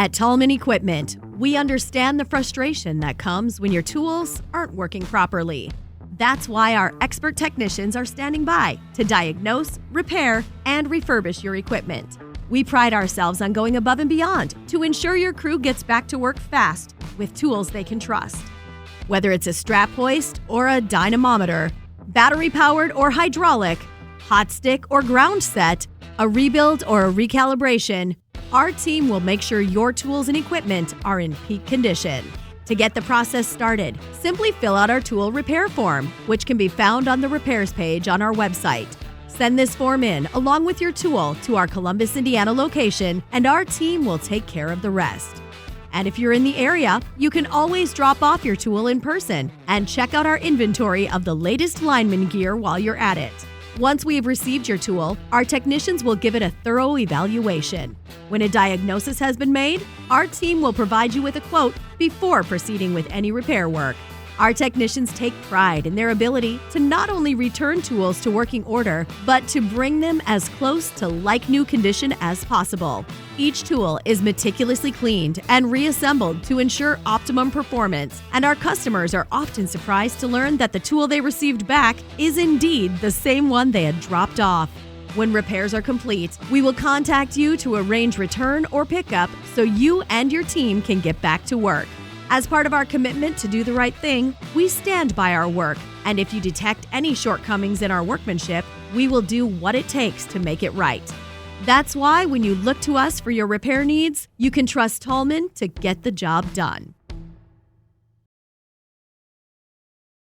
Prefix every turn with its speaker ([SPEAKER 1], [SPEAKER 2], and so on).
[SPEAKER 1] At Tallman Equipment, we understand the frustration that comes when your tools aren't working properly. That's why our expert technicians are standing by to diagnose, repair, and refurbish your equipment. We pride ourselves on going above and beyond to ensure your crew gets back to work fast with tools they can trust. Whether it's a strap hoist or a dynamometer, battery-powered or hydraulic, hot stick or ground set, a rebuild or a recalibration, our team will make sure your tools and equipment are in peak condition. To get the process started, simply fill out our tool repair form, which can be found on the repairs page on our website. Send this form in along with your tool to our Columbus, Indiana location, and our team will take care of the rest. And if you're in the area, you can always drop off your tool in person and check out our inventory of the latest lineman gear while you're at it. Once we've received your tool, our technicians will give it a thorough evaluation. When a diagnosis has been made, our team will provide you with a quote before proceeding with any repair work. Our technicians take pride in their ability to not only return tools to working order, but to bring them as close to like-new condition as possible. Each tool is meticulously cleaned and reassembled to ensure optimum performance, and our customers are often surprised to learn that the tool they received back is indeed the same one they had dropped off. When repairs are complete, we will contact you to arrange return or pickup so you and your team can get back to work. As part of our commitment to do the right thing, we stand by our work, and if you detect any shortcomings in our workmanship, we will do what it takes to make it right. That's why when you look to us for your repair needs, you can trust Tallman to get the job done.